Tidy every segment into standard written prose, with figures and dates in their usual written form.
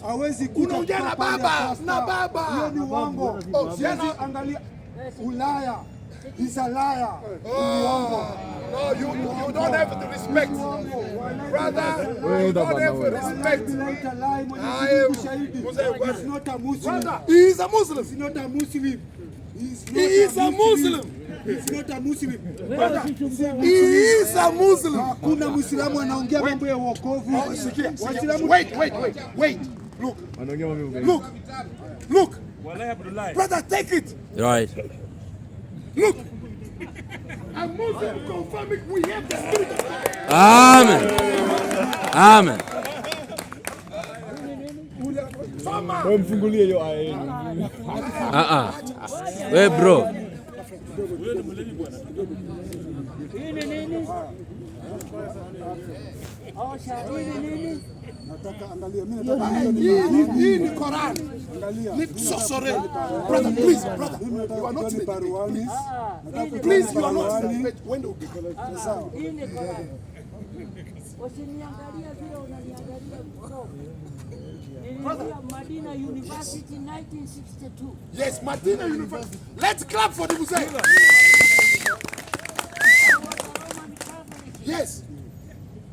hawezi kuja na baba. Hiyo ni uongo. Angalia Ulaya. He's a liar. No, you don't have to respect. Brother, you don't have to respect. He's not a Muslim. He is a Muslim. He's not a Muslim. He is a Muslim. He's not a Muslim. He is a Muslim. Hakuna Muislamu anaongea mambo ya wokovu. Wait. Look. Brother, take it. Right. Look. A Muslim confirming we have the spirit of God. Amen. Mfungulie hiyo aya. We bro. Nataka angalia, mimi nataka hii ni Quran. Angalia. Sorry. Brother, please, brother. You are not Baruani. Please, you are not. When do sawa. Hii ni Quran. Usiniangalia vile unaniangalia bro. Niliingia Madina University 1962. Yes, Madina University. Let's clap for the Muslim. Yes.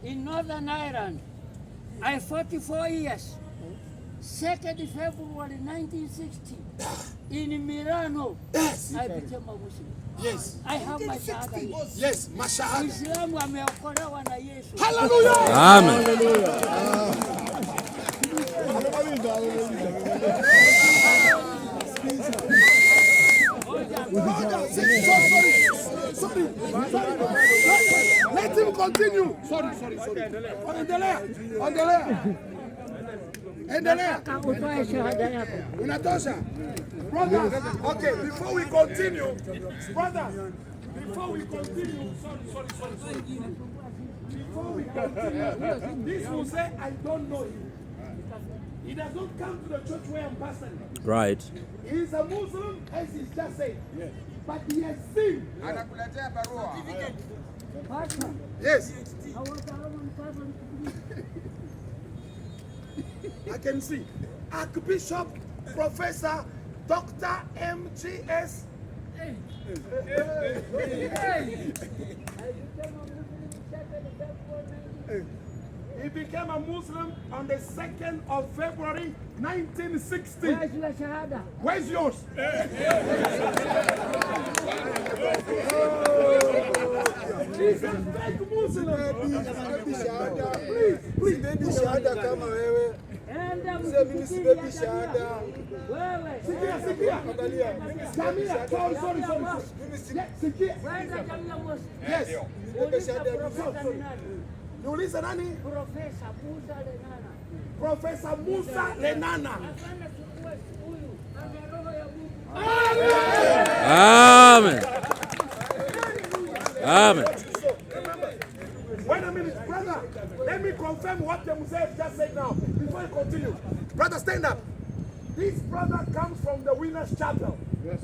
In Northern Ireland, I 44 years. 2nd February 1960, in Milano, Yes. I became a Muslim. Yes. I have my shahada. Yes, mashahada. Islamu ameokolewa na Yesu. Hallelujah. Amen. Sorry. Let him continue. Sorry. Endelea. Utoe shahada yako. Unatosha. Brother, okay, before we continue, sorry. Before we continue, this will say, I don't know him. He does not come to the church where I'm pastoring. Right. He is a Muslim, as he's just said. Yes. But he has sinned. Yes. I can see. Archbishop, Professor, Dr. MGS. He became a Muslim on the 2nd of February 1960. Where's yours? He's a fake Muslim. Please. Sibebi shahada kama wewe. Mimi sibebi shahada. Sikia. Angalia. Sorry. Sikia. Yes. Sibebi shahada ya Niulize nani? Profesa Musa Lenana. Amen. Wait a minute, brother. Let me confirm what the Muslim just said now before you continue. Brother, stand up. This brother comes from the Winners Chapel. Yes.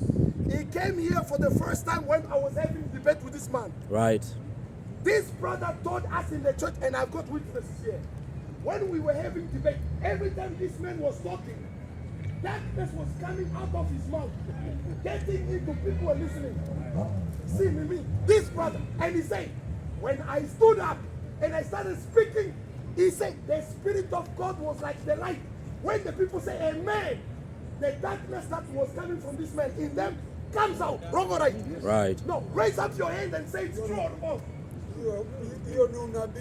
He came here for the first time when I was having debate with this man. Right. This brother told us in the church, and I've got witnesses here. When we were having debate, every time this man was talking, darkness was coming out of his mouth, getting into people were listening. See me, this brother, and he said, when I stood up and I started speaking, he said the Spirit of God was like the light. When the people say amen, the darkness that was coming from this man in them comes out. Wrong or right? Right. No, raise up your hand and say it's true or false.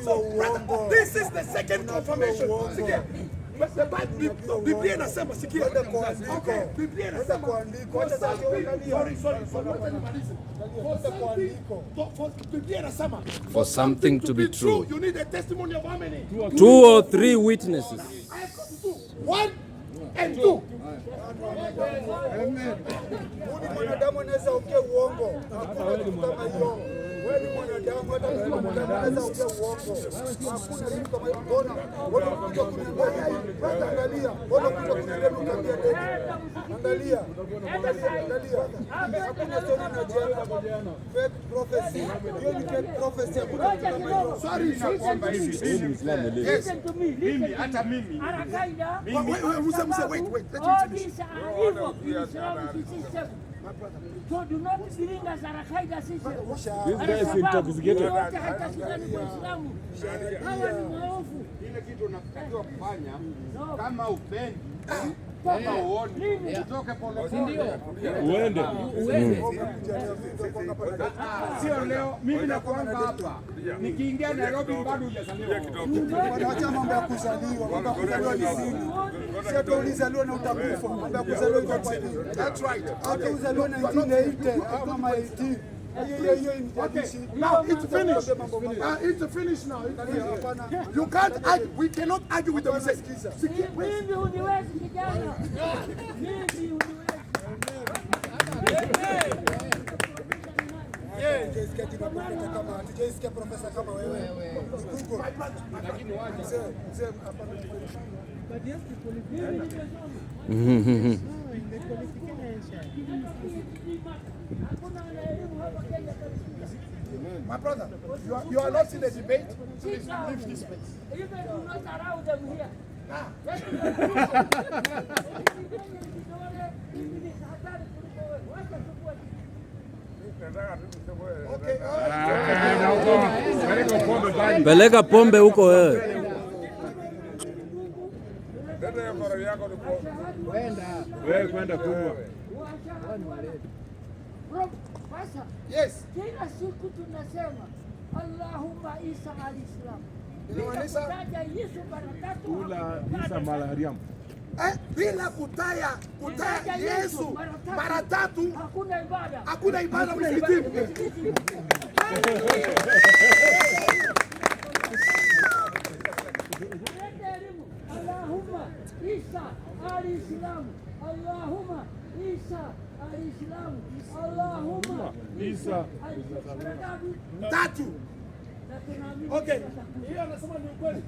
So, brother, this is the second confirmation. Sikia. But the Bible, Biblia inasema, sikia. Okay, Biblia inasema, for something to be true, you need a testimony of how many? 2 or 3 witnesses. I have got 2. 1 and 2. Amen. Mwanadamu anaweza ongea uongo. Hakuna kitu kama hiyo. Wewe ni mwanadamu, hata kama unaweza ongea uongo. Hakuna kitu kama hiyo. Mbona unakuja kuniambia? Angalia. Mbona unakuja kuniambia tena? Angalia. Hakuna story na jana. Fake prophecy. Hiyo ni fake prophecy. Sorry, Listen to me. Mimi hata mimi. Al-Qaeda. Wait. All these are evil in Islamic system. So do not bring us Al-Qaeda system. This guy is intoxicated. Yote haitasikani kwa Islamu. Hawa ni maovu. Ile kitu unatakiwa kufanya kama upendi kama uone utoke polepole Uende. sio leo mimi nakuanga hapa nikiingia Nairobi bado hujazaliwa Wanaacha mambo ya kuzaliwa, mambo ya kuzaliwa ni siri. Sio tu ulizaliwa na utakufa, mambo ya kuzaliwa iko kwa nini? That's right. Hata uzaliwa 1980 kama 18. Hiyo Now it's finished. It's finished now. You can't argue. We cannot argue with the mistake. Mimi uniwezi kijana. Mimi uniwezi. Tujaisikia profesa kama wewe. My brother, you are not in the debate. Please leave this place. Even do not allow them here. Peleka pombe huko wewe. Wewe kwenda kunywa. Yes. Kila siku tunasema Allahumma Isa al-Islam. Taja Yesu mara tatu. Kula Isa Malariam. Bila kutaya Yesu mara tatu hakuna ibada msikitini. Allahumma Isa al-Islam. Allahumma Isa al-Islam. Allahumma Isa Tatu. Okay. Hiyo anasema ni ukweli.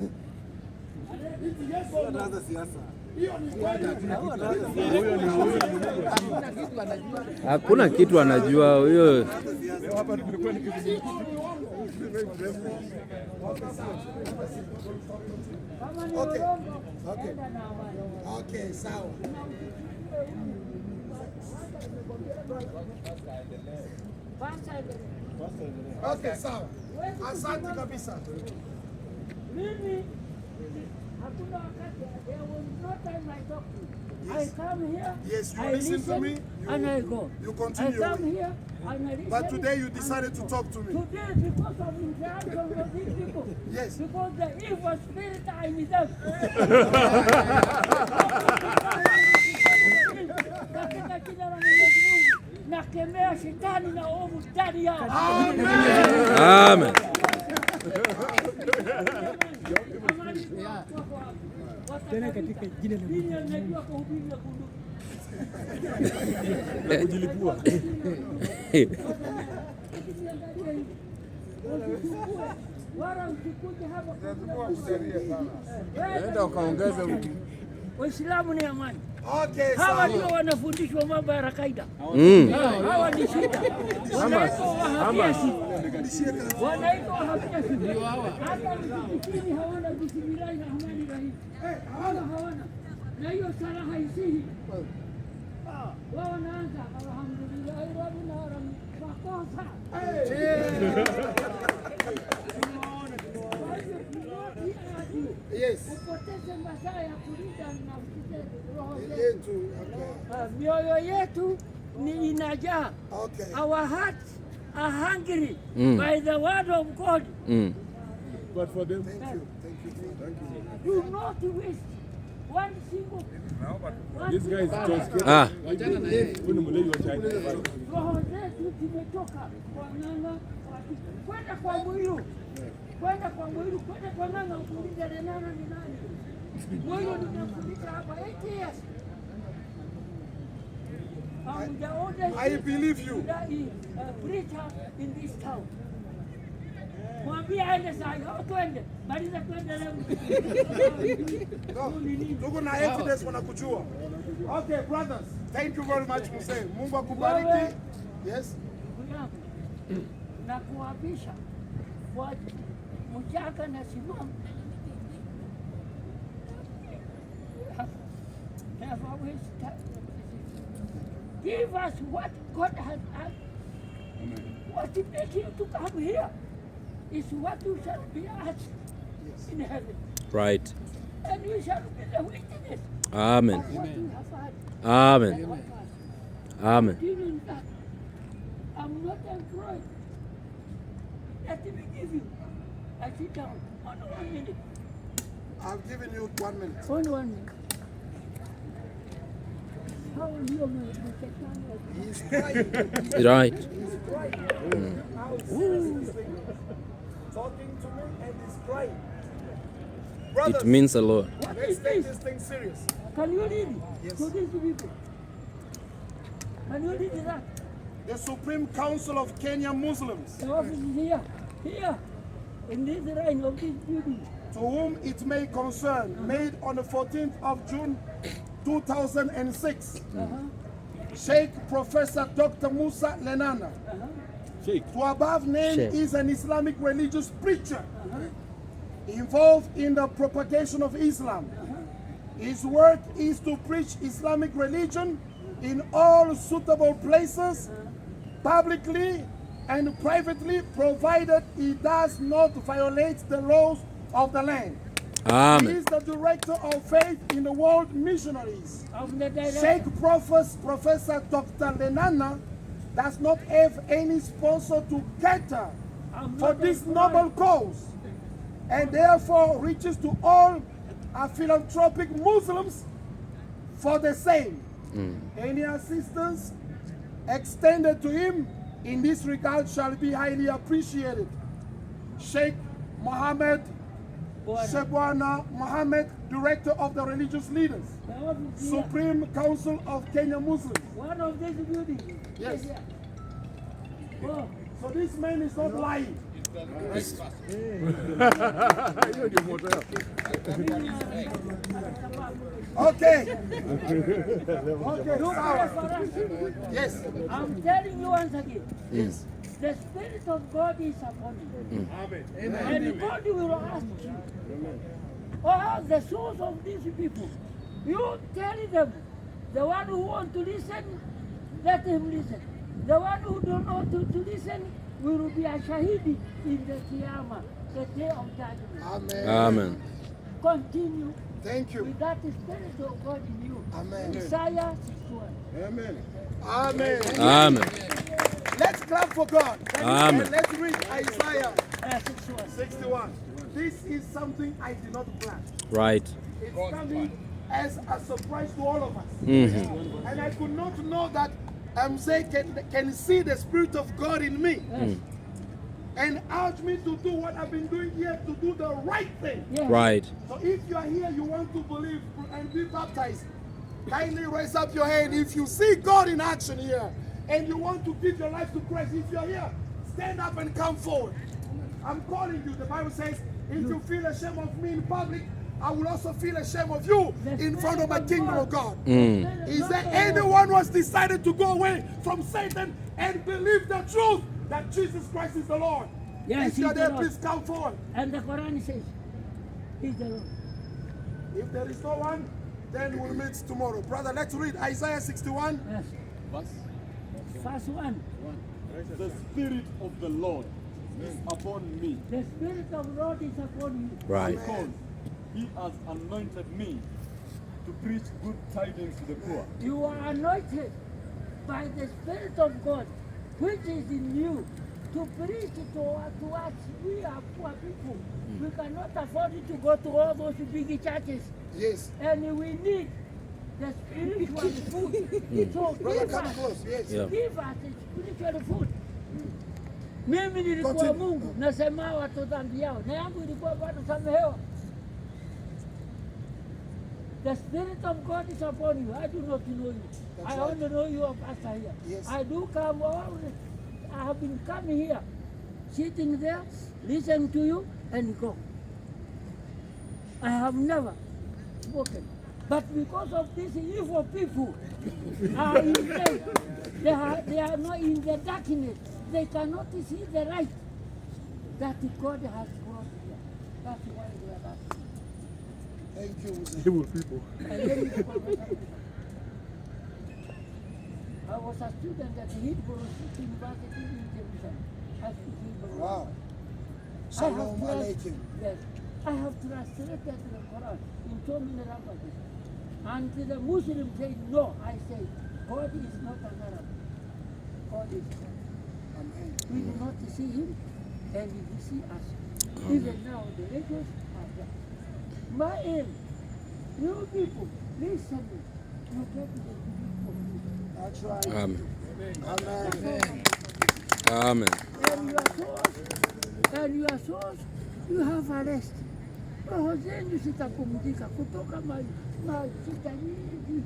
Anaanza siasa. Hakuna kitu anajua huyo. Okay, sawa. Okay, sawa. Asante kabisa. Mimi hakuna wakati, there was no time I talk to you. I come here, Yes, you I listen to me, and I go. you continue. I come here and I listen. But today you decided to talk to me. Today, because of interaction with these people. Yes. Because the evil spirit are in them. Katika jina la Mwenyezi Mungu, nakemea shetani na ovu ndani yao. Amen. Tena katika jina la Mungu. Najua kuhubiri na kunduki. kujilipua. Wala usikuje hapa. Nenda ukaongeze Waislamu ni amani. Okay, Hawa sawa. ndio wanafundishwa mambo ya Al-Qaeda. Hawa ni shida. Wanaitwa wahabiasi. Wanaitwa wahabiasi. Hata msikitini hawana bismillahi rahmani rahim. Hawana. Na hiyo sala haisihi. Wao wanaanza alhamdulillahi rabbil alamin. Makosa. Yes. Upoteze masaa ya kulinda nafsi roho Yetu, zetu. okay. Mioyo yetu ni inajaa. Okay. Our hearts are hungry by the word of God. But for them, Do not waste one single. this guy is just Ah. Kuna mlevi wa China. Roho zetu zimetoka kwa ng'ang'a kwenda kwa Mwiru. Kwenda kwa Mwiru, kwenda kwa ng'ang'a ukuuliza Renana ni nani? Mwiru nimefundisha hapa 8 years. I believe you. Preacher in this town. Mwambie aende saa hii, au twende. Maliza twende leo. Tuko na evidence wanakujua. Okay, brothers. Thank you very much, Mzee. Mungu akubariki. Yes. Ndugu yangu, na kuapisha kwa mchaka na simama. Never waste time. Give us what God has asked. What to make you to come here is what you shall be asked in heaven. Right. And we shall be the witness Amen. of what you have had. Amen. Amen. During that, I'm not employed. Let me give you. I sit down. Only 1 minute. I've given you 1 minute. Only 1 minute. How will you make technology? He's crying. Right. He's crying. Talking to me and he's crying. Brothers, It means a lot. What let's is take this? this thing serious. Can you read it? Yes. To these people. Can you read that? The Supreme Council of Kenya Muslims, The office is here. Here. In this line of this building. to whom it may concern, made on the 14th of June 2006, Sheikh Professor Dr. Musa Lenana, Shake. who above named Sheikh. is an Islamic religious preacher involved in the propagation of Islam. His work is to preach Islamic religion in all suitable places, publicly and privately, provided he does not violate the laws of the land. He Amen. is the director of faith in the world missionaries. Of the director. Sheikh Professor Dr. Lenana does not have any sponsor to cater I'm for not this employed. noble cause, and therefore reaches to all philanthropic Muslims for the same. Any assistance extended to him in this regard shall be highly appreciated. Sheikh Mohammed Shebwana Mohammed, Director of the Religious Leaders, The office is here. Supreme Council of Kenya Muslims. One of these buildings. Yes. Here. Oh. So this man is not lying. Hiyo ndio moto yao. Okay. Okay. You pray for us. Yes. I'm telling you once again. Yes. The Spirit of God is upon you. And God will ask you. Oh, the souls of these people. You tell them. The one who wants to listen, let him listen. The one who don't want to listen will be a shahidi in the Qiyamah, the day of judgment. Amen. Amen. Continue Thank you. with that Spirit of God in you. Amen. Isaiah 61. Amen. Amen. Amen. Let's clap for God. Amen. And let's read Isaiah 61. 61. This is something I did not plan. Right. It's coming as a surprise to all of us. Mhm. And I could not know that Mzee can see the Spirit of God in me Yes. and urge me to do what I've been doing here, to do the right thing. Yes. Right. So if you are here, you want to believe and be baptized, kindly raise up your hand. If you see God in action here and you want to give your life to Christ, if you're here, stand up and come forward. I'm calling you. The Bible says, if you feel ashamed of me in public, I will also feel ashamed of you in front of my kingdom of God. Is there anyone who has decided to go away from Satan and believe the truth that Jesus Christ is the Lord? Yes, If you're he's the there, Lord. please come forward. And the Quran says, He's the Lord. If there is no one, then we'll meet tomorrow. Brother, let's read Isaiah 61. Yes. Verse 1. The Spirit of the Lord is upon me, The Spirit of God is upon you. Right. because He has anointed me to preach good tidings to the poor. You are anointed by the Spirit of God, which is in you, to preach to us. We are poor people. We cannot afford to go to all those big churches. Yes. And we need the spiritual food. So Brother, give come us, close. Yes. Yeah. give us the spiritual food. Mimi nilikuwa Continue. Mungu, nasema watu dhambi yao, na yangu ilikuwa bado samehewa. The Spirit of God is upon you. I do not know you. That's I right. only know you are pastor here. Yes. I do come always. I have been coming here sitting there, listen to you, and go. I have never spoken. But because of these evil people are in there, they are not in the darkness. They cannot see the light that God has brought here. That's why they are dark. Thank you. Evil people. And then I was a student at the Hebrew University in Jerusalem. I speak Hebrew. Wow. Shalom Aleichem. Yes. I have translated the Quran in so many languages. And the Muslims say, no, I say, God is not an Arab. God is God. Amen. We do not see him, and he see us. Even now, the angels are there. My aim, you people, listen me. You get the people. That's right. Amen. Amen. Amen. And your souls, you have a rest. Roho zenu zitapumzika kutoka mashida nyingi.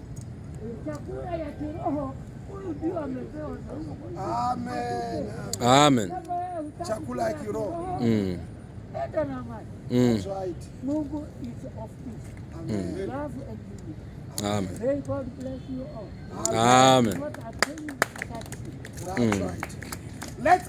Chakula ya kiroho, huyu ndio amepewa na Mungu. Amen. Amen. Chakula ya kiroho. Mm. Enda na maji. That's right. Mungu is of peace. Amen. Love and unity. Amen. May God bless you all. Amen. What I'm saying is that That's right. Let's